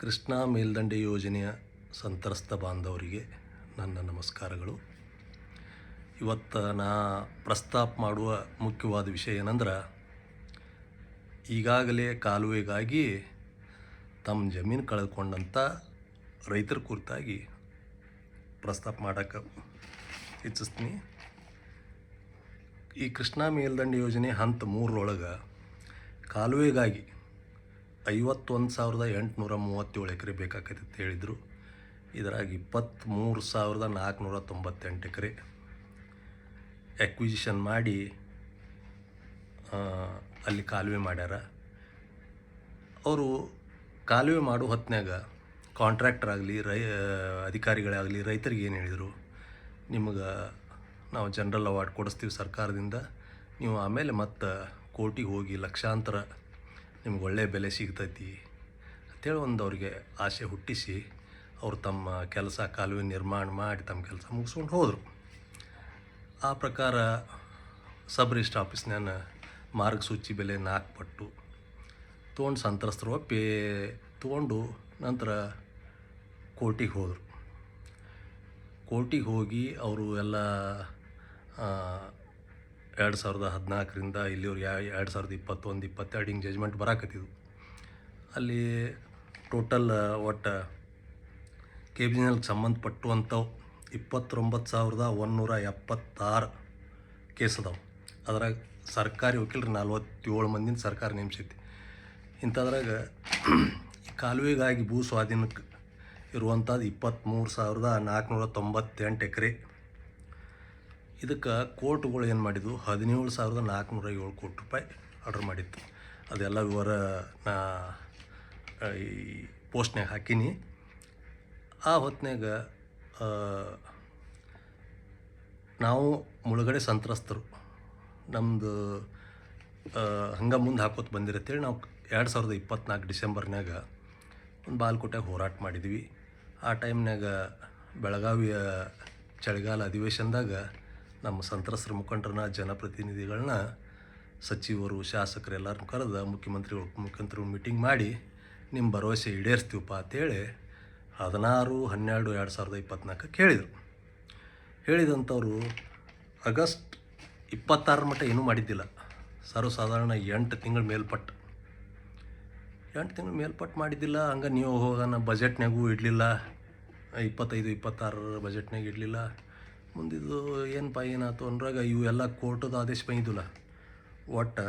ಕೃಷ್ಣಾ ಮೇಲ್ದಂಡೆ ಯೋಜನೆಯ ಸಂತ್ರಸ್ತ ಬಾಂಧವರಿಗೆ ನನ್ನ ನಮಸ್ಕಾರಗಳು. ಇವತ್ತು ನಾ ಪ್ರಸ್ತಾಪ ಮಾಡುವ ಮುಖ್ಯವಾದ ವಿಷಯ ಏನಂದ್ರೆ, ಈಗಾಗಲೇ ಕಾಲುವೆಗಾಗಿ ತಮ್ಮ ಜಮೀನು ಕಳೆದುಕೊಂಡಂಥ ರೈತರ ಕುರಿತಾಗಿ ಪ್ರಸ್ತಾಪ ಮಾಡೋಕ್ಕೆ ಇಚ್ಛಿಸ್ತೀನಿ. ಈ ಕೃಷ್ಣಾ ಮೇಲ್ದಂಡೆ ಯೋಜನೆ ಹಂತ 3 ಕಾಲುವೆಗಾಗಿ 51,837 ಎಕರೆ ಬೇಕಾಗೈತೆ ಅಂತ ಹೇಳಿದರು. ಇದರಾಗ 23,498 ಎಕರೆ ಎಕ್ವಿಜಿಷನ್ ಮಾಡಿ ಅಲ್ಲಿ ಕಾಲುವೆ ಮಾಡ್ಯಾರ. ಅವರು ಕಾಲುವೆ ಮಾಡೋ ಹೊತ್ತಿನಾಗ ಕಾಂಟ್ರಾಕ್ಟರ್ ಆಗಲಿ ಅಧಿಕಾರಿಗಳಾಗಲಿ ರೈತರಿಗೆ ಏನು ಹೇಳಿದರು, ನಿಮಗೆ ನಾವು ಜನರಲ್ ಅವಾರ್ಡ್ ಕೊಡಿಸ್ತೀವಿ ಸರ್ಕಾರದಿಂದ, ನೀವು ಆಮೇಲೆ ಮತ್ತು ಕೋರ್ಟಿಗೆ ಹೋಗಿ ಲಕ್ಷಾಂತರ ನಿಮ್ಗೆ ಒಳ್ಳೆಯ ಬೆಲೆ ಸಿಗ್ತೈತಿ ಅಂಥೇಳಿ ಅವ್ರಿಗೆ ಆಸೆ ಹುಟ್ಟಿಸಿ ಅವರು ತಮ್ಮ ಕೆಲಸ ಕಾಲುವೆ ನಿರ್ಮಾಣ ಮಾಡಿ ತಮ್ಮ ಕೆಲಸ ಮುಗಿಸ್ಕೊಂಡು ಹೋದರು. ಆ ಪ್ರಕಾರ ಸಬ್ ರಿಜಿಸ್ಟ್ರ್ ಆಫೀಸ್ನಾಗ ಮಾರ್ಗಸೂಚಿ ಬೆಲೆ 4 ಪಟ್ಟು ತೊಗೊಂಡು ಸಂತ್ರಸ್ತರು ಒಪ್ಪಿ ತೊಗೊಂಡು ನಂತರ ಕೋರ್ಟಿಗೆ ಹೋದರು. ಕೋರ್ಟಿಗೆ ಹೋಗಿ ಅವರು ಎಲ್ಲ 2014ರಿಂದ ಇಲ್ಲಿವ್ರಿಗೆ 2021-22 ಹಿಂಗೆ ಜಜ್ಮೆಂಟ್ ಬರಾಕತ್ತಿದ್ವು. ಅಲ್ಲಿ ಟೋಟಲ್ ಒಟ್ಟು KBJNLಗೆ ಸಂಬಂಧಪಟ್ಟುವಂಥವು 29,176 ಕೇಸ್ ಅದಾವೆ. ಅದ್ರಾಗ ಸರ್ಕಾರಿ ವಕೀಲರು 47 ಮಂದಿನ ಸರ್ಕಾರ ನೇಮಿಸೈತಿ. ಇಂಥದ್ರಾಗ ಈ ಕಾಲುವೆಗಾಗಿ ಭೂ ಸ್ವಾಧೀನಕ್ಕೆ ಇರುವಂಥದ್ದು 23,498 ಎಕರೆ. ಇದಕ್ಕೆ ಕೋರ್ಟ್ಗಳು ಏನು ಮಾಡಿದ್ವು, 17,407 ಕೋಟಿ ರೂಪಾಯಿ ಆರ್ಡ್ರ್ ಮಾಡಿತ್ತು. ಅದೆಲ್ಲ ವಿವರ ನಾ ಈ ಪೋಸ್ಟ್ನಾಗ ಹಾಕೀನಿ. ಆ ಹೊತ್ತಿನಾಗ ನಾವು ಮುಳುಗಡೆ ಸಂತ್ರಸ್ತರು ನಮ್ಮದು ಹಂಗೆ ಮುಂದೆ ಹಾಕೋತ ಬಂದಿರತ್ತೇಳಿ ನಾವು 2024 ಡಿಸೆಂಬರ್ನಾಗ ಒಂದು ಬಾಲ್ಕೋಟೆಗೆ ಹೋರಾಟ ಮಾಡಿದ್ವಿ. ಆ ಟೈಮ್ನಾಗ ಬೆಳಗಾವಿಯ ಚಳಿಗಾಲ ಅಧಿವೇಶನದಾಗ ನಮ್ಮ ಸಂತ್ರಸ್ತರ ಮುಖಂಡರನ್ನ, ಜನಪ್ರತಿನಿಧಿಗಳನ್ನ, ಸಚಿವರು, ಶಾಸಕರು ಎಲ್ಲರನ್ನೂ ಕರೆದು ಮುಖ್ಯಮಂತ್ರಿಗಳು ಮೀಟಿಂಗ್ ಮಾಡಿ ನಿಮ್ಮ ಭರವಸೆ ಈಡೇರಿಸ್ತೀವಪ್ಪ ಅಂತೇಳಿ 16/12/2024 ಹೇಳಿದರು. ಹೇಳಿದಂಥವ್ರು ಆಗಸ್ಟ್ 26 ಮಟ್ಟ ಏನೂ ಮಾಡಿದ್ದಿಲ್ಲ. ಸರ್ವಸಾಧಾರಣ 8 ತಿಂಗಳ ಮೇಲ್ಪಟ್ಟು ಮಾಡಿದ್ದಿಲ್ಲ. ಹಂಗೆ ನೀವು ಹೋಗೋಣ ಬಜೆಟ್ನಾಗೂ ಇಡಲಿಲ್ಲ, 25-26 ಬಜೆಟ್ನಾಗ ಇಡಲಿಲ್ಲ. ಮುಂದಿದ್ದು ಏನಪ್ಪ ಏನಾಯ್ತು ಅಂದ್ರಾಗ ಇವು ಎಲ್ಲ ಕೋರ್ಟದ ಆದೇಶ ಬಂದಿದ್ದಿಲ್ಲ. ಒಟ್ಟು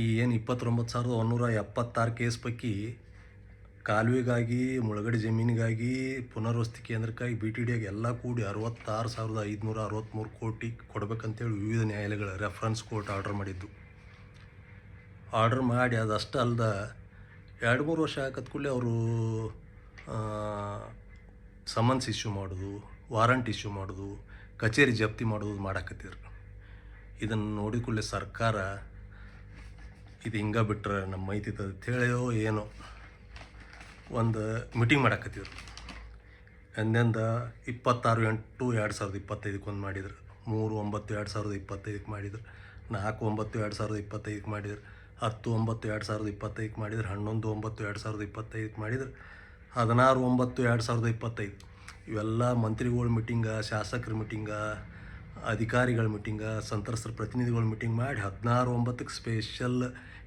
ಈ ಏನು 29,176 ಕೇಸ್ ಪೈಕಿ ಕಾಲುವೆಗಾಗಿ, ಮುಳುಗಡೆ ಜಮೀನಿಗಾಗಿ, ಪುನರ್ವಸತಿ ಕೇಂದ್ರಕ್ಕಾಗಿ, BTDಯಾಗ ಎಲ್ಲ ಕೂಡಿ 66,563 ಕೋಟಿ ಕೊಡ್ಬೇಕಂತೇಳಿ ವಿವಿಧ ನ್ಯಾಯಾಲಯಗಳ ರೆಫರೆನ್ಸ್ ಕೋರ್ಟ್ ಆರ್ಡರ್ ಮಾಡಿದ್ದು. ಆರ್ಡರ್ ಮಾಡಿ ಅದಷ್ಟು ಅಲ್ಲದೆ 2-3 ವರ್ಷ ಹಾಕದ ಕೂಡಲೇ ಅವರು ಸಮನ್ಸ್ ಇಶ್ಯೂ ಮಾಡೋದು, ವಾರಂಟ್ ಇಶ್ಯೂ ಮಾಡೋದು, ಕಚೇರಿ ಜಪ್ತಿ ಮಾಡೋದು ಮಾಡಾಕತ್ತಿದ್ರು. ಇದನ್ನು ನೋಡಿದ ಕೂಡಲೇ ಸರ್ಕಾರ ಇದು ಹಿಂಗೆ ಬಿಟ್ಟರೆ ನಮ್ಮ ಮೈತಿತ್ತು ಅಂತೇಳಿಯೋ ಏನೋ ಒಂದು ಮೀಟಿಂಗ್ ಮಾಡಾಕತ್ತಿದ್ರು. ಅಂದಿಂದ 26/8/2025 ಒಂದು ಮಾಡಿದ್ರು, 3/9/2025 ಮಾಡಿದ್ರು, 4/9/2025 ಮಾಡಿದ್ರು, 10/9/2025 ಮಾಡಿದ್ರು, 11/9/2025 ಮಾಡಿದ್ರು, 16/9/2025. ಇವೆಲ್ಲ ಮಂತ್ರಿಗಳ ಮೀಟಿಂಗ, ಶಾಸಕರ ಮೀಟಿಂಗ, ಅಧಿಕಾರಿಗಳ ಮೀಟಿಂಗ, ಸಂತ್ರಸ್ತರ ಪ್ರತಿನಿಧಿಗಳ ಮೀಟಿಂಗ್ ಮಾಡಿ 16/9 ಸ್ಪೆಷಲ್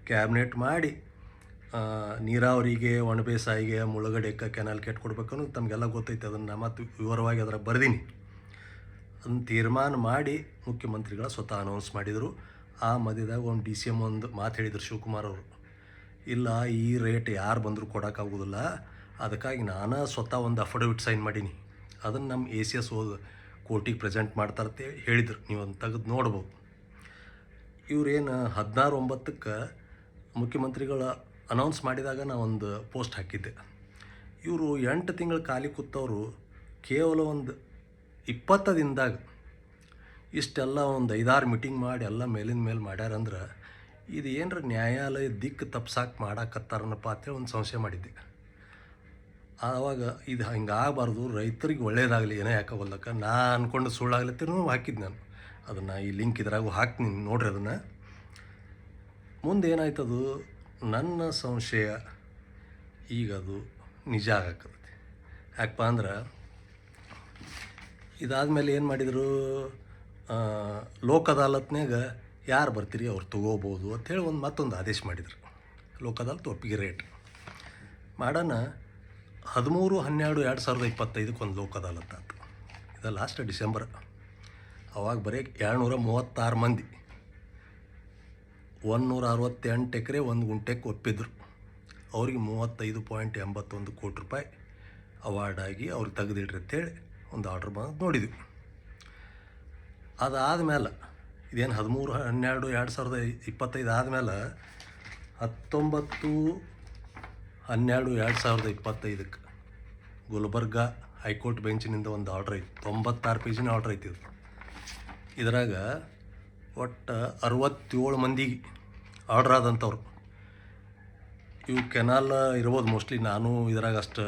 ಕ್ಯಾಬಿನೆಟ್ ಮಾಡಿ ನೀರಾವರಿಗೆ, ಒಣಬೇಸಾಯಿಗೆ, ಮುಳುಗಡೆಕ್ಕೆ, ಕೆನಾಲ್ ಕೆಟ್ಟು ಕೊಡ್ಬೇಕನ್ನೋ ತಮಗೆಲ್ಲ ಗೊತ್ತೈತೆ. ಅದನ್ನು ಮತ್ತು ವಿವರವಾಗಿ ಅದರ ಬರೆದೀನಿ. ಅದನ್ನು ತೀರ್ಮಾನ ಮಾಡಿ ಮುಖ್ಯಮಂತ್ರಿಗಳ ಸ್ವತಃ ಅನೌನ್ಸ್ ಮಾಡಿದರು. ಆ ಮಧ್ಯದಾಗ ಒಂದು DCM ಒಂದು ಮಾತು ಹೇಳಿದರು ಶಿವಕುಮಾರ್ ಅವರು, ಇಲ್ಲ ಈ ರೇಟ್ ಯಾರು ಬಂದರೂ ಕೊಡೋಕ್ಕಾಗೋದಿಲ್ಲ, ಅದಕ್ಕಾಗಿ ನಾನು ಸ್ವತಃ ಒಂದು ಅಫಿಡವಿಟ್ ಸೈನ್ ಮಾಡೀನಿ, ಅದನ್ನು ನಮ್ಮ ACS ಕೋರ್ಟಿಗೆ ಪ್ರೆಸೆಂಟ್ ಮಾಡ್ತಾರಂತೆ ಹೇಳಿದರು. ನೀವು ಅದನ್ನು ತೆಗೆದು ನೋಡ್ಬೋದು. ಇವರೇನು 16/9 ಮುಖ್ಯಮಂತ್ರಿಗಳ ಅನೌನ್ಸ್ ಮಾಡಿದಾಗ ನಾನು ಒಂದು ಪೋಸ್ಟ್ ಹಾಕಿದ್ದೆ. ಇವರು 8 ತಿಂಗಳು ಖಾಲಿ ಕೂತವರು ಕೇವಲ ಒಂದು 20 ದಿನದಾಗ ಇಷ್ಟೆಲ್ಲ ಒಂದು 5-6 ಮೀಟಿಂಗ್ ಮಾಡಿ ಎಲ್ಲ ಮೇಲಿಂದ ಮೇಲೆ ಮಾಡ್ಯಾರಂದ್ರೆ ಇದು ಏನರ ನ್ಯಾಯಾಲಯ ದಿಕ್ಕು ತಪ್ಸಾಕೆ ಮಾಡಾಕತ್ತಾರನಪ್ಪ ಅಂತೇಳಿ ಒಂದು ಸಂಶಯ ಮಾಡಿದ್ದೆ. ಆವಾಗ ಇದು ಹಿಂಗೆ ಆಗಬಾರ್ದು, ರೈತರಿಗೆ ಒಳ್ಳೇದಾಗಲಿ, ಏನೋ ಯಾಕಾಗಲ್ಲಕ್ಕ ನಾ ಅಂದ್ಕೊಂಡು ಸುಳ್ಳಾಗ್ಲತ್ತಿರೂ ಹಾಕಿದ್ದು ನಾನು. ಅದನ್ನು ಈ ಲಿಂಕ್ ಇದ್ರಾಗೂ ಹಾಕ್ತೀನಿ, ನೋಡ್ರಿ ಅದನ್ನು. ಮುಂದೆ ಏನಾಯ್ತದು, ನನ್ನ ಸಂಶಯ ಈಗ ಅದು ನಿಜ ಆಗಕ್ಕತ್ತೈತಿ. ಯಾಕಪ್ಪ ಅಂದ್ರೆ ಇದಾದಮೇಲೆ ಏನು ಮಾಡಿದರು, ಲೋಕ್ ಅದಾಲತ್ನಾಗ ಯಾರು ಬರ್ತೀರಿ ಅವ್ರು ತೊಗೋಬೋದು ಅಂಥೇಳಿ ಮತ್ತೊಂದು ಆದೇಶ ಮಾಡಿದರು. ಲೋಕ್ ಅದಾಲತ್ ಒಪ್ಪಿಗೆ ರೇಟ್ ಮಾಡೋಣ. 13/12/2025 ಒಂದು ಲೋಕ್ ಅದಾಲತ್ ಆಯ್ತು. ಇದು ಲಾಸ್ಟ್ ಡಿಸೆಂಬರ್. ಅವಾಗ ಬರೀ 236 ಮಂದಿ 168 ಎಕರೆ 1 ಗುಂಟೆಗೆ ಒಪ್ಪಿದ್ರು. ಅವ್ರಿಗೆ 35.81 ಕೋಟಿ ರೂಪಾಯಿ ಅವಾರ್ಡಾಗಿ ಅವ್ರಿಗೆ ತೆಗೆದಿಡ್ರಿ ಅಂತೇಳಿ ಒಂದು ಆರ್ಡ್ರ್ ಬಂದು ನೋಡಿದ್ವಿ. ಅದಾದಮೇಲೆ ಇದೇನು 13/12/2025 ಆದಮೇಲೆ 19/12/2025 ಗುಲ್ಬರ್ಗ ಹೈಕೋರ್ಟ್ ಬೆಂಚಿನಿಂದ ಒಂದು ಆರ್ಡ್ರ್ ಐತಿ. 96 ಪೇಜಿನ ಆರ್ಡ್ರ್ ಐತಿ ಇದು. ಇದ್ರಾಗ ಒಟ್ಟು 67 ಮಂದಿಗೆ ಆರ್ಡ್ರ್ ಆದಂಥವ್ರು. ಇವು ಕೆನಾಲ್ ಇರ್ಬೋದು ಮೋಸ್ಟ್ಲಿ. ನಾನು ಇದ್ರಾಗ ಅಷ್ಟು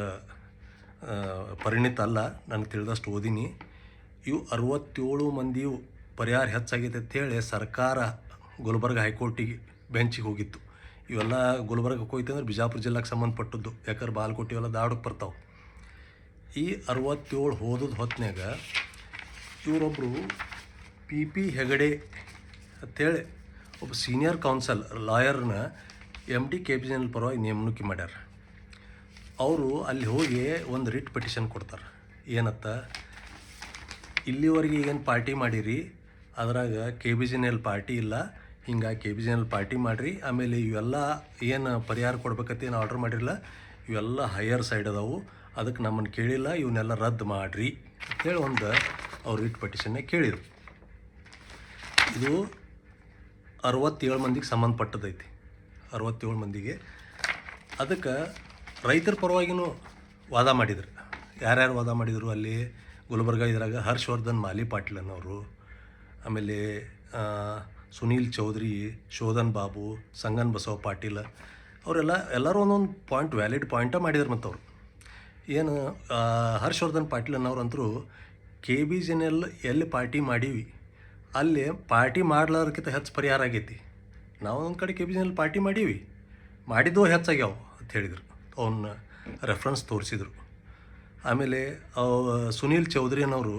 ಪರಿಣಿತ ಅಲ್ಲ, ನನಗೆ ತಿಳಿದಷ್ಟು ಓದೀನಿ. ಇವು 67 ಮಂದಿಯು ಪರಿಹಾರ ಹೆಚ್ಚಾಗೈತೆ ಅಂತೇಳಿ ಸರ್ಕಾರ ಗುಲ್ಬರ್ಗ ಹೈಕೋರ್ಟಿಗೆ ಬೆಂಚಿಗೆ ಹೋಗಿತ್ತು. ಇವೆಲ್ಲ ಗುಲ್ಬರ್ಗಕ್ಕೆ ಹೋಯ್ತು ಅಂದ್ರೆ ಬಿಜಾಪುರ ಜಿಲ್ಲೆಗೆ ಸಂಬಂಧಪಟ್ಟದ್ದು. ಯಾಕಂದ್ರೆ ಬಾಲ್ಕೋಟಿ ಇವೆಲ್ಲ ದಾವಡಕ್ಕೆ ಬರ್ತಾವೆ. ಈ 67 ಹೋದದ ಹೊತ್ತಿನಾಗ ಇವರೊಬ್ಬರು PP ಹೆಗಡೆ ಅಂಥೇಳಿ ಒಬ್ಬ ಸೀನಿಯರ್ ಕೌನ್ಸಲ್ ಲಾಯರ್ನ MD KBJNL ಪರವಾಗಿ ನೇಮಣಿಕೆ ಮಾಡ್ಯಾರ. ಅವರು ಅಲ್ಲಿ ಹೋಗಿ ಒಂದು ರಿಟ್ ಪಿಟಿಷನ್ ಕೊಡ್ತಾರೆ. ಏನತ್ತ, ಇಲ್ಲಿವರೆಗೆ ಏನು ಪಾರ್ಟಿ ಮಾಡಿರಿ ಅದ್ರಾಗ KBJNL ಪಾರ್ಟಿ ಇಲ್ಲ, ಹಿಂಗಾಗಿ KBJNL ಪಾರ್ಟಿ ಮಾಡಿರಿ. ಆಮೇಲೆ ಇವೆಲ್ಲ ಏನು ಪರಿಹಾರ ಕೊಡ್ಬೇಕಂತ ಏನು ಆರ್ಡ್ರ್ ಮಾಡಿರಲ್ಲ, ಇವೆಲ್ಲ ಹೈಯರ್ ಸೈಡ್ ಅದಾವು, ಅದಕ್ಕೆ ನಮ್ಮನ್ನು ಕೇಳಿಲ್ಲ, ಇವನ್ನೆಲ್ಲ ರದ್ದು ಮಾಡಿರಿ ಅಂತೇಳಿ ಒಂದು ಅವ್ರು ರಿಟ್ ಪಿಟಿಷನ್ನೇ ಕೇಳಿದರು. ಇದು 67 ಮಂದಿಗೆ ಸಂಬಂಧಪಟ್ಟದೈತಿ. 67 ಮಂದಿಗೆ. ಅದಕ್ಕೆ ರೈತರ ಪರವಾಗಿನೂ ವಾದ ಮಾಡಿದ್ರು. ಯಾರ್ಯಾರು ವಾದ ಮಾಡಿದರು ಅಲ್ಲಿ ಗುಲ್ಬರ್ಗ ಇದ್ರಾಗ? ಹರ್ಷವರ್ಧನ್ ಮಾಲಿ ಪಾಟೀಲ್ ಅನ್ನೋರು, ಆಮೇಲೆ ಸುನೀಲ್ ಚೌಧರಿ, ಶೋಧನ್ ಬಾಬು, ಸಂಗನ್ ಬಸವ ಪಾಟೀಲ್, ಎಲ್ಲರೂ ಒಂದೊಂದು ಪಾಯಿಂಟ್ ವ್ಯಾಲಿಡ್ ಪಾಯಿಂಟ ಮಾಡಿದ್ರು. ಮತ್ತು ಅವರು ಏನು ಹರ್ಷವರ್ಧನ್ ಪಾಟೀಲ್ ಅನ್ನೋರಂತರೂ KBJNL ಎಲ್ಲಿ ಪಾರ್ಟಿ ಮಾಡೀವಿ ಅಲ್ಲಿ ಪಾರ್ಟಿ ಮಾಡ್ಲಾರ್ಕಿಂತ ಹೆಚ್ಚು ಪರಿಹಾರ ಆಗೈತಿ. ನಾವು ಒಂದು ಕಡೆ KBJNL ಪಾರ್ಟಿ ಮಾಡೀವಿ, ಮಾಡಿದ್ದೋ ಹೆಚ್ಚಾಗ್ಯಾವ ಅಂತ ಹೇಳಿದರು. ಅವನ್ನ ರೆಫರೆನ್ಸ್ ತೋರಿಸಿದರು. ಆಮೇಲೆ ಸುನೀಲ್ ಚೌಧರಿ ಅನ್ನೋರು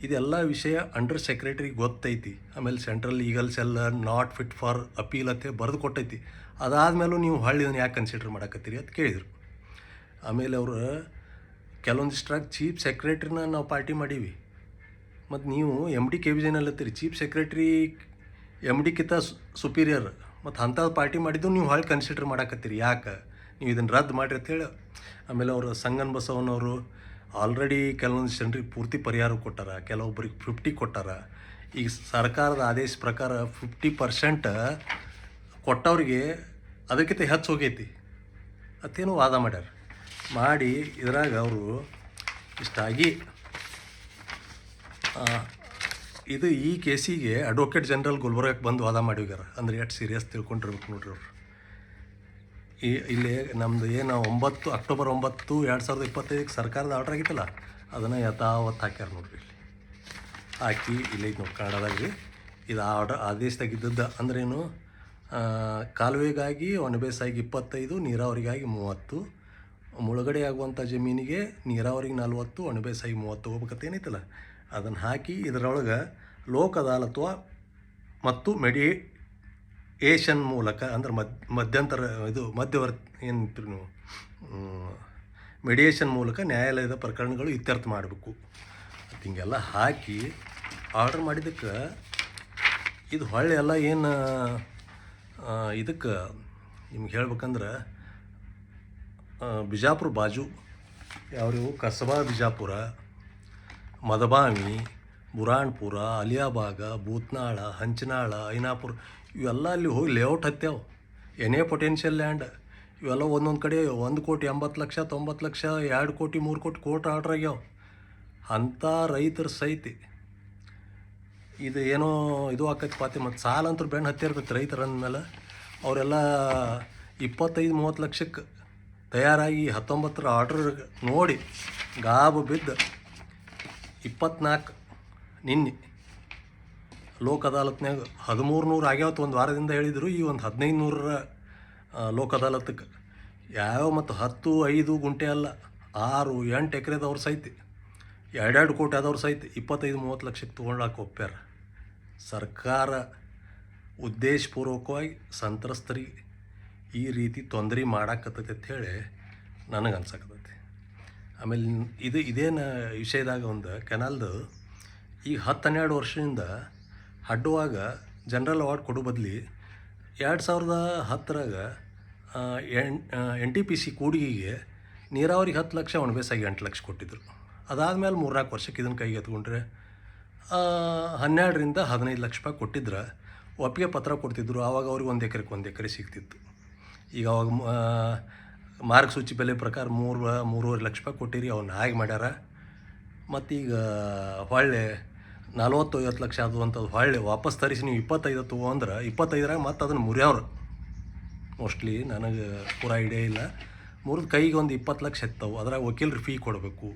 ಇದೆಲ್ಲ ವಿಷಯ ಅಂಡರ್ ಸೆಕ್ರೆಟರಿಗೆ ಗೊತ್ತೈತಿ, ಆಮೇಲೆ central legal cell not fit for appeal ಅಂತ ಬರೆದು ಕೊಟ್ಟೈತಿ, ಅದಾದಮೇಲೂ ನೀವು ಇದನ್ನು ಯಾಕೆ ಕನ್ಸಿಡರ್ ಮಾಡಕತ್ತೀರಿ ಅಂತ ಕೇಳಿದರು. ಆಮೇಲೆ ಅವರು ಕೆಲವೊಂದಿಷ್ಟ್ರಾಗ ಚೀಫ್ ಸೆಕ್ರೆಟ್ರಿನ ನಾವು ಪಾರ್ಟಿ ಮಾಡೀವಿ, ಮತ್ತು ನೀವು MD KBJNL ಅಂತೀರಿ, ಚೀಫ್ ಸೆಕ್ರೆಟ್ರಿ MDಕ್ಕಿಂತ ಸುಪೀರಿಯರ್, ಮತ್ತು ಅಂಥದ್ದು ಪಾರ್ಟಿ ಮಾಡಿದ್ದು ನೀವು ಕನ್ಸಿಡರ್ ಮಾಡಕತ್ತೀರಿ, ಯಾಕೆ ನೀವು ಇದನ್ನು ರದ್ದು ಮಾಡಿರಿ ಅಂತೇಳಿ. ಆಮೇಲೆ ಅವರು ಸಂಗನ್ ಬಸವನವರು ಆಲ್ರೆಡಿ ಕೆಲವೊಂದು ಜನರಿಗೆ ಪೂರ್ತಿ ಪರಿಹಾರ ಕೊಟ್ಟಾರ, ಕೆಲವೊಬ್ಬರಿಗೆ 50 ಕೊಟ್ಟಾರ. ಈಗ ಸರ್ಕಾರದ ಆದೇಶ ಪ್ರಕಾರ 50% ಕೊಟ್ಟವ್ರಿಗೆ ಅದಕ್ಕಿಂತ ಹೆಚ್ಚು ಹೋಗೈತಿ ಅತ್ತೇನೋ ವಾದ ಮಾಡ್ಯಾರ. ಮಾಡಿ ಇದ್ರಾಗ ಅವರು ಇಷ್ಟಾಗಿ ಇದು ಈ ಕೇಸಿಗೆ ಅಡ್ವೊಕೇಟ್ ಜನರಲ್ ಗುಲ್ಬರ್ಗಕ್ಕೆ ಬಂದು ವಾದ ಮಾಡಿವ್ಯಾರ. ಅಂದರೆ ಎಷ್ಟು ಸೀರಿಯಸ್ ತಿಳ್ಕೊಂಡಿರ್ಬೇಕು ನೋಡ್ರಿ ಅವರು. ಇಲ್ಲಿ ನಮ್ಮದು ಏನು ಅಕ್ಟೋಬರ್ 9, 2025 ಸರ್ಕಾರದ ಆರ್ಡ್ರ್ ಆಗಿತ್ತಲ್ಲ, ಅದನ್ನು ಯಥಾವತ್ತು ಹಾಕ್ಯಾರ ನೋಡ್ರಿ. ಇಲ್ಲಿ ಹಾಕಿ ಇಲ್ಲಿ ನೋಡಿ ಕನ್ನಡದಾಗ ರೀ, ಇದು ಆದೇಶದಾಗಿದ್ದದ್ದು ಅಂದ್ರೇನು, ಕಾಲುವೆಗಾಗಿ ಒಣಬೇಸಾಯಿಗೆ 25, ನೀರಾವರಿಗಾಗಿ 30, ಮುಳುಗಡೆ ಆಗುವಂಥ ಜಮೀನಿಗೆ ನೀರಾವರಿಗೆ 40, ಒಣಬೇಸಾಯಿಗೆ 30 ಹೋಗ್ಬೇಕಂತ ಏನೈತಲ್ಲ ಅದನ್ನು ಹಾಕಿ ಇದರೊಳಗೆ ಲೋಕ್ ಅದಾಲತ್ ಮತ್ತು ಮೆಡಿಯೇಷನ್ ಮೂಲಕ, ಅಂದ್ರೆ ಮಧ್ಯಂತರ ಮಧ್ಯವರ್ತಿ ಏನಂತೀರಿ ನೀವು, ಮೆಡಿಯೇಷನ್ ಮೂಲಕ ನ್ಯಾಯಾಲಯದ ಪ್ರಕರಣಗಳು ಇತ್ಯರ್ಥ ಮಾಡಬೇಕು ಅಂತ ಹಿಂಗೆಲ್ಲ ಹಾಕಿ ಆರ್ಡ್ರ್ ಮಾಡಿದ್ದಕ್ಕೆ ಇದು ಹೊಳ್ಳಿ ಎಲ್ಲ ಏನು ಇದಕ್ಕೆ ನಿಮ್ಗೆ ಹೇಳ್ಬೇಕಂದ್ರೆ ಬಿಜಾಪುರ ಬಾಜು ಯಾವ್ಯಾವು ಕಸಬಾ ಬಿಜಾಪುರ, ಮದಬಾವಿ, ಬುರಾಣ್ಪುರ, ಅಲಿಯಾಬಾಗ, ಭೂತ್ನಾಳ, ಹಂಚನಾಳ, ಐನಾಪುರ ಇವೆಲ್ಲ ಅಲ್ಲಿ ಹೋಗಿ ಲೇಔಟ್ ಹತ್ಯಾವ. ಎನೇ ಪೊಟೆನ್ಷಿಯಲ್ ಲ್ಯಾಂಡ್ ಇವೆಲ್ಲ ಒಂದೊಂದು ಕಡೆ 1,80,00,000, 90,00,000, 2 ಕೋಟಿ 3 ಕೋಟಿ ಆರ್ಡ್ರ್ ಆಗ್ಯಾವ. ಅಂಥ ರೈತರ ಸಹಿತ ಇದು ಏನೋ ಇದು ಆಕೈತಿ ಪಾತಿ. ಮತ್ತು ಸಾಲ ಅಂತೂ ಬೆಣ್ಣು ಹತ್ತಿರ್ತೈತಿ ರೈತರ ಅಂದಮೇಲೆ. ಅವರೆಲ್ಲ 25-30 ಲಕ್ಷಕ್ಕೆ ತಯಾರಾಗಿ 19ರ ಆರ್ಡ್ರ್ ನೋಡಿ ಗಾಬು ಬಿದ್ದು 24 ನಿನ್ನೆ ಲೋಕ್ ಅದಾಲತ್ನಾಗ 1300 ಆಗ್ಯಾವತ್ತು ಒಂದು ವಾರದಿಂದ ಹೇಳಿದರು. ಈ ಒಂದು 1500ರ ಲೋಕ್ ಅದಾಲತ್ಗೆ ಯಾವ ಮತ್ತು 10, 5 ಗುಂಟೆ ಅಲ್ಲ, 6, 8 ಎಕರೆದವ್ರು ಸಹಿತ 2 ಕೋಟಿ ಆದವ್ರು ಸಹಿತ 25-30 ಲಕ್ಷಕ್ಕೆ ತೊಗೊಳಕ್ಕೆ ಒಪ್ಪ್ಯಾರ. ಸರ್ಕಾರ ಉದ್ದೇಶಪೂರ್ವಕವಾಗಿ ಸಂತ್ರಸ್ತರಿಗೆ ಈ ರೀತಿ ತೊಂದರೆ ಮಾಡಾಕತ್ತೈತೆ ಅಂಥೇಳಿ ನನಗೆ ಅನ್ಸಕತ್ತೈತಿ. ಆಮೇಲೆ ಇದೇನು ವಿಷಯದಾಗ ಒಂದು ಕೆನಾಲ್ದು ಈಗ 10-12 ವರ್ಷದಿಂದ ಅಡ್ಡುವಾಗ ಜನರಲ್ ಅವಾರ್ಡ್ ಕೊಡೋ ಬದಲಿ 2010ರಾಗ NTPC ಕೂಡಿಗೆಗೆ ನೀರಾವರಿಗೆ 10 ಲಕ್ಷ, ಒಣಬೇಸಾಗಿ 8 ಲಕ್ಷ ಕೊಟ್ಟಿದ್ದರು. ಅದಾದಮೇಲೆ 3-4 ವರ್ಷಕ್ಕೆ ಇದನ್ನು ಕೈಗೆ ಎತ್ಕೊಂಡ್ರೆ 12ರಿಂದ 15 ಲಕ್ಷ ರೂಪಾಯಿ ಕೊಟ್ಟಿದ್ರೆ ಒಪ್ಪಿಗೆ ಪತ್ರ ಕೊಡ್ತಿದ್ರು. ಆವಾಗ ಅವ್ರಿಗೆ 1 ಎಕರೆ ಸಿಗ್ತಿತ್ತು. ಈಗ ಅವಾಗ ಮಾರ್ಗಸೂಚಿ ಬೆಲೆ ಪ್ರಕಾರ 3-3.5 ಲಕ್ಷ ರೂಪಾಯಿ ಕೊಟ್ಟಿರಿ, ಅವನ್ನ ಹಾಗೆ ಮಾಡ್ಯಾರ. ಮತ್ತೀಗ ಹೊಳ್ಳೆ 40-50 ಲಕ್ಷ ಆದಂಥದ್ದು ಹೊಳ್ಳೆ ವಾಪಸ್ ತರಿಸಿ ನೀವು 25 ತೊಗೊಂಡ್ರೆ 25ರಾಗ ಮತ್ತು ಅದನ್ನು ಮುರಿಯವ್ರು. ಮೋಸ್ಟ್ಲಿ ನನಗೆ ಪೂರ ಐಡಿಯಾ ಇಲ್ಲ. ಮುರಿದು ಕೈಗೆ ಒಂದು 20 ಲಕ್ಷ ಎತ್ತವು. ಅದ್ರಾಗ ವಕೀಲರು ಫೀ ಕೊಡಬೇಕು.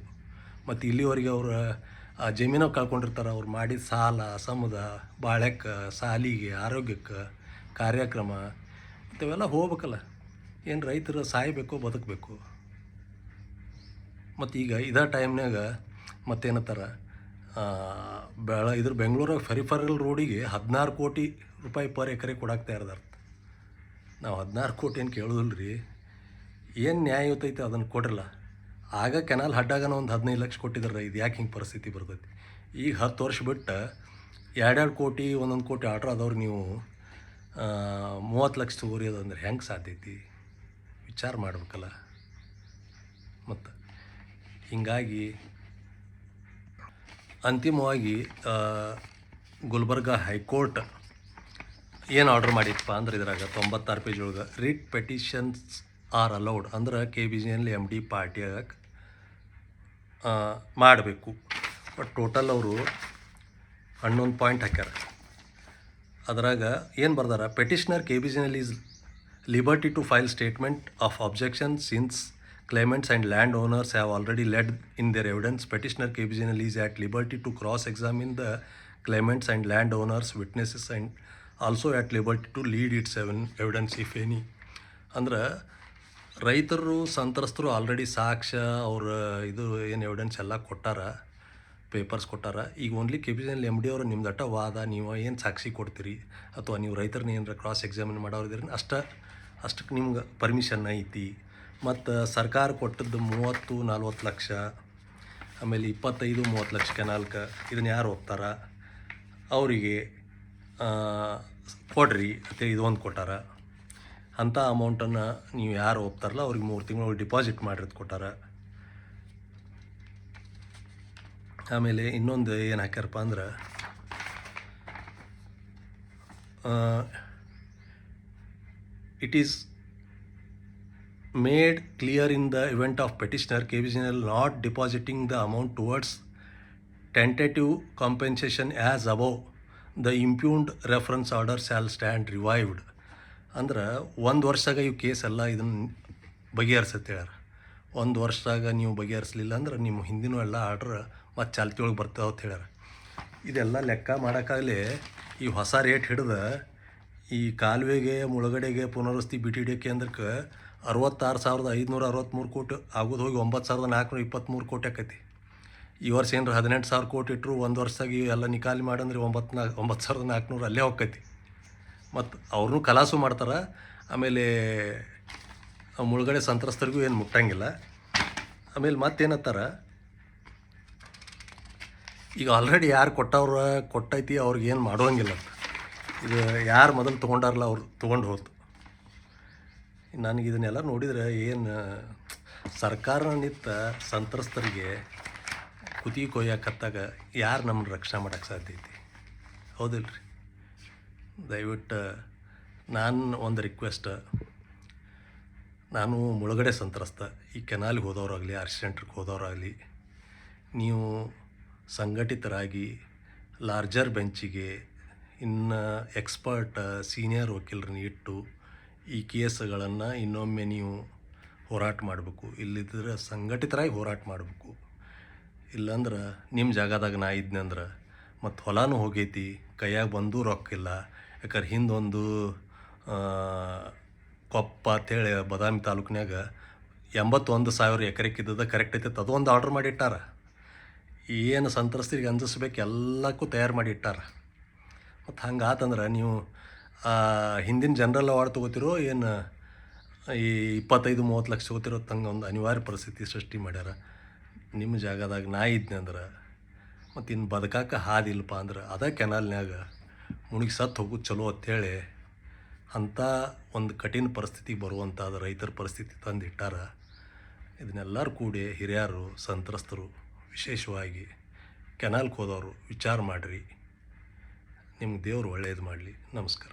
ಮತ್ತು ಇಲ್ಲಿವರೆಗೆ ಅವ್ರು ಜಮೀನು ಕಳ್ಕೊಂಡಿರ್ತಾರೆ. ಅವ್ರು ಮಾಡಿದ ಸಾಲ, ಸಮುದ, ಬಾಳೆಕ್ಕೆ, ಸಾಲಿಗೆ, ಆರೋಗ್ಯಕ್ಕೆ, ಕಾರ್ಯಕ್ರಮ ಇಂಥವೆಲ್ಲ ಹೋಗ್ಬೇಕಲ್ಲ. ಏನು ರೈತರು ಸಾಯಬೇಕು, ಬದುಕಬೇಕು. ಮತ್ತು ಈಗ ಇದೇ ಟೈಮ್ನಾಗ ಮತ್ತೇನತ್ತಾರ, ಬೆಂಗಳೂರಾಗ ಫೆರಿಫರಲ್ ರೋಡಿಗೆ 16 ಕೋಟಿ ರೂಪಾಯಿ ಪರ್ ಎಕರೆ ಕೊಡಾಕ್ತಾ ಇರ್ದಾರ. ನಾವು 16 ಕೋಟಿ ಏನು ಕೇಳೋದಿಲ್ಲ ರೀ. ಏನು ನ್ಯಾಯಯುತೈತೆ ಅದನ್ನು ಕೊಡ್ರಲ್ಲ. ಆಗ ಕೆನಾಲ್ ಹಡ್ಡಾಗನ ಒಂದು 15 ಲಕ್ಷ ಕೊಟ್ಟಿದ್ದಾರೆ. ಇದು ಯಾಕೆ ಹಿಂಗೆ ಪರಿಸ್ಥಿತಿ ಬರ್ತೈತಿ? ಈಗ 10 ವರ್ಷ ಬಿಟ್ಟು 2-2 ಕೋಟಿ, 1 ಕೋಟಿ ಆರ್ಡ್ರ್ ಆದವ್ರು ನೀವು 30 ಲಕ್ಷ ತಗೋರಿ ಅದಂದ್ರೆ ಹೆಂಗೆ ಸಾಧ್ಯೈತಿ? ವಿಚಾರ ಮಾಡ್ಬೇಕಲ್ಲ. ಮತ್ತು ಹೀಗಾಗಿ ಅಂತಿಮವಾಗಿ ಗುಲ್ಬರ್ಗಾ ಹೈಕೋರ್ಟ್ ಏನು ಆರ್ಡ್ರ್ ಮಾಡಿತ್ತಪ್ಪ ಅಂದ್ರೆ ಇದ್ರಾಗ 96 ಪೇಜ್ ಒಳಗೆ ರಿಟ್ ಪೆಟಿಷನ್ಸ್ ಆರ್ ಅಲೌಡ್ ಅಂದ್ರೆ KBJNL MD ಪಾರ್ಟಿಯಾಗ ಮಾಡಬೇಕು. ಬಟ್ ಟೋಟಲ್ ಅವರು 11 ಪಾಯಿಂಟ್ ಹಾಕ್ಯಾರ. ಅದ್ರಾಗ ಏನು ಬರ್ದಾರ, petitioner KBJNL is liberty to file statement of objection since claimants and landowners have already led in their evidence. Petitioner KBJNL is at liberty to cross-examine the claimants and landowners, witnesses, and also at liberty to lead its evidence if any. ಅಂದ್ರೆ ರೈತರು ಸಂತ್ರಸ್ತರು already ಸಾಕ್ಷ್ಯ ಅವ್ರ ಇದು ಏನು evidence ಎಲ್ಲ ಕೊಟ್ಟಾರ, papers ಕೊಟ್ಟಾರ. ಈಗ ಓನ್ಲಿ KBJNL MD ಅವರು ನಿಮ್ದಟ್ಟ ವಾದ, ನೀವು ಏನು ಸಾಕ್ಷಿ ಕೊಡ್ತೀರಿ ಅಥವಾ ನೀವು ರೈತರನ್ನ ಏನಾರ ಕ್ರಾಸ್ ಎಕ್ಸಾಮಿನ್ ಮಾಡೋರಿದ್ದೀರಿ ಅಷ್ಟಕ್ಕೆ ನಿಮ್ಗೆ ಪರ್ಮಿಷನ್ ಐತಿ. ಮತ್ತು ಸರ್ಕಾರ ಕೊಟ್ಟದ್ದು 30-40 ಲಕ್ಷ, ಆಮೇಲೆ 25-30 ಲಕ್ಷ ಕೆನಾಲ್ಗೆ ಇದನ್ನು ಯಾರು ಹೋಗ್ತಾರ ಅವರಿಗೆ ಕೊಡ್ರಿ ಮತ್ತು ಇದೊಂದು ಕೊಟ್ಟಾರ. ಅಂಥ ಅಮೌಂಟನ್ನು ನೀವು ಯಾರು ಹೋಗ್ತಾರಲ್ಲ ಅವ್ರಿಗೆ 3 ತಿಂಗಳು ಡಿಪಾಸಿಟ್ ಮಾಡಿರೋದು ಕೊಟ್ಟಾರ. ಆಮೇಲೆ ಇನ್ನೊಂದು ಏನು ಹಾಕ್ಯಾರಪ್ಪ ಅಂದ್ರೆ it is made clear in the event of petitioner KBJNL not depositing the amount towards tentative compensation as above, the impugned reference order shall stand revived. ಅಂದ್ರೆ 1 ವರ್ಷದಾಗ ಇವು ಕೇಸ್ ಎಲ್ಲ ಇದನ್ನು ಬಗೆಹರಿಸುತ್ತೆ ಹೇಳ್ಯಾರ. 1 ವರ್ಷದಾಗ ನೀವು ಬಗೆಹರಿಸಲಿಲ್ಲ ಅಂದ್ರೆ ನಿಮ್ಮ ಹಿಂದಿನೂ ಎಲ್ಲ ಆರ್ಡ್ರ್ ಮತ್ತು ಚಾಲ್ತಿ ಒಳಗೆ ಬರ್ತಾವೆ ಅಂತ ಹೇಳ್ಯಾರ. ಇದೆಲ್ಲ ಲೆಕ್ಕ ಮಾಡೋಕ್ಕಾಗಲಿ ಈ ಹೊಸ ರೇಟ್ ಹಿಡಿದು ಈ ಕಾಲುವೆಗೆ, ಮುಳುಗಡೆಗೆ, ಪುನರ್ವಸತಿ BTD ಕೇಂದ್ರಕ್ಕೆ 66,563 ಕೋಟಿ ಆಗೋದು ಹೋಗಿ 9,423 ಕೋಟಿ ಆಕೈತಿ. ಈ ವರ್ಷ ಏನಾರ 18,000 ಕೋಟಿ ಇಟ್ಟರು 1 ವರ್ಷದಾಗಿ ಎಲ್ಲ ನಿಕಾಲಿ ಮಾಡಂದ್ರೆ 9,400 ಅಲ್ಲೇ ಹೋಗ್ತೈತಿ. ಮತ್ತು ಅವ್ರನ್ನೂ ಕಲಾಸು ಮಾಡ್ತಾರೆ. ಆಮೇಲೆ ಮುಳುಗಡೆ ಸಂತ್ರಸ್ತರಿಗೂ ಏನು ಮುಟ್ಟಂಗಿಲ್ಲ. ಆಮೇಲೆ ಮತ್ತೇನತ್ತಾರ, ಈಗ ಆಲ್ರೆಡಿ ಯಾರು ಕೊಟ್ಟೈತಿ ಅವ್ರಿಗೆ ಏನು ಮಾಡೋಂಗಿಲ್ಲ. ಇದು ಯಾರು ಮೊದಲು ತೊಗೊಂಡಾರಲ್ಲ ಅವ್ರು ತೊಗೊಂಡು ಹೋತು. ನನಗೆ ಇದನ್ನೆಲ್ಲ ನೋಡಿದರೆ ಏನು ಸರ್ಕಾರ ನಿಂತ ಸಂತ್ರಸ್ತರಿಗೆ ಕುತಿ ಕೊಯ್ಯಾಕತ್ತಾಗ ಯಾರು ನಮ್ಮನ್ನು ರಕ್ಷಣೆ ಮಾಡೋಕ್ಕೆ ಸಾಧ್ಯ ಐತಿ? ಹೌದಿಲ್ಲ ರೀ? ದಯವಿಟ್ಟು ನಾನು ಒಂದು ರಿಕ್ವೆಸ್ಟ್, ನಾನು ಮುಳುಗಡೆ ಸಂತ್ರಸ್ತ, ಈ ಕೆನಾಲಿಗೆ ಹೋದವರಾಗಲಿ, ಆಕ್ಸಿಡೆಂಟ್ರಿಗೆ ಹೋದವರಾಗಲಿ, ನೀವು ಸಂಘಟಿತರಾಗಿ ಲಾರ್ಜರ್ ಬೆಂಚಿಗೆ ಇನ್ನು ಎಕ್ಸ್ಪರ್ಟ್ ಸೀನಿಯರ್ ವಕೀಲರನ್ನ ಇಟ್ಟು ಈ ಕೇಸ್ಗಳನ್ನು ಇನ್ನೊಮ್ಮೆ ನೀವು ಹೋರಾಟ ಮಾಡಬೇಕು. ಇಲ್ಲಿದ್ದರೆ ಸಂಘಟಿತರಾಗಿ ಹೋರಾಟ ಮಾಡಬೇಕು. ಇಲ್ಲಾಂದ್ರೆ ನಿಮ್ಮ ಜಾಗದಾಗ ನಾ ಇದ್ನಂದ್ರೆ ಮತ್ತು ಹೊಲನೂ ಹೋಗೈತಿ, ಕೈಯಾಗ ಬಂದೂ ರೊಕ್ಕಿಲ್ಲ. ಯಾಕಂದ್ರೆ ಹಿಂದೊಂದು ಕೊಪ್ಪ ಅಂತೇಳಿ ಬದಾಮಿ ತಾಲೂಕಿನಾಗ 81,000 ಎಕರೆಕ್ಕಿದ್ದದ ಕರೆಕ್ಟ್ ಐತೆ ಅದೊಂದು ಆರ್ಡ್ರ್ ಮಾಡಿ ಇಟ್ಟಾರ. ಏನು ಸಂತ್ರಸ್ತರಿಗೆ ಅಂಜಿಸ್ಬೇಕು ಎಲ್ಲಕ್ಕೂ ತಯಾರು ಮಾಡಿ ಇಟ್ಟಾರ. ಮತ್ತು ಹಂಗೆ ಆತಂದ್ರೆ ನೀವು ಹಿಂದಿನ ಜನರಲ್ ಅವಾರ್ಡ್ ತೊಗೋತಿರೋ ಏನು ಈ 25-30 ಲಕ್ಷ ತೊಗೋತಿರೋ ತಂಗೆ ಒಂದು ಅನಿವಾರ್ಯ ಪರಿಸ್ಥಿತಿ ಸೃಷ್ಟಿ ಮಾಡ್ಯಾರ. ನಿಮ್ಮ ಜಾಗದಾಗ ನಾ ಇದ್ನೆ ಅಂದ್ರೆ ಮತ್ತು ಇನ್ನು ಬದುಕಾಕ ಹಾದಿಲ್ಲಪ್ಪ ಅಂದ್ರೆ ಅದೇ ಕೆನಾಲ್ನ್ಯಾಗ ಮುಳುಗಿ ಸತ್ತು ಹೋಗೋದು ಚಲೋ ಅಂಥೇಳಿ ಅಂಥ ಒಂದು ಕಠಿಣ ಪರಿಸ್ಥಿತಿಗೆ ಬರುವಂಥದ್ದು ರೈತರ ಪರಿಸ್ಥಿತಿ ತಂದಿಟ್ಟಾರ. ಇದನ್ನೆಲ್ಲರೂ ಕೂಡಿ ಹಿರಿಯರು ಸಂತ್ರಸ್ತರು ವಿಶೇಷವಾಗಿ ಕೆನಾಲ್ಗೆ ಹೋದವರು ವಿಚಾರ ಮಾಡಿರಿ. ನಿಮ್ಗೆ ದೇವರು ಒಳ್ಳೆಯದು ಮಾಡಲಿ. ನಮಸ್ಕಾರ.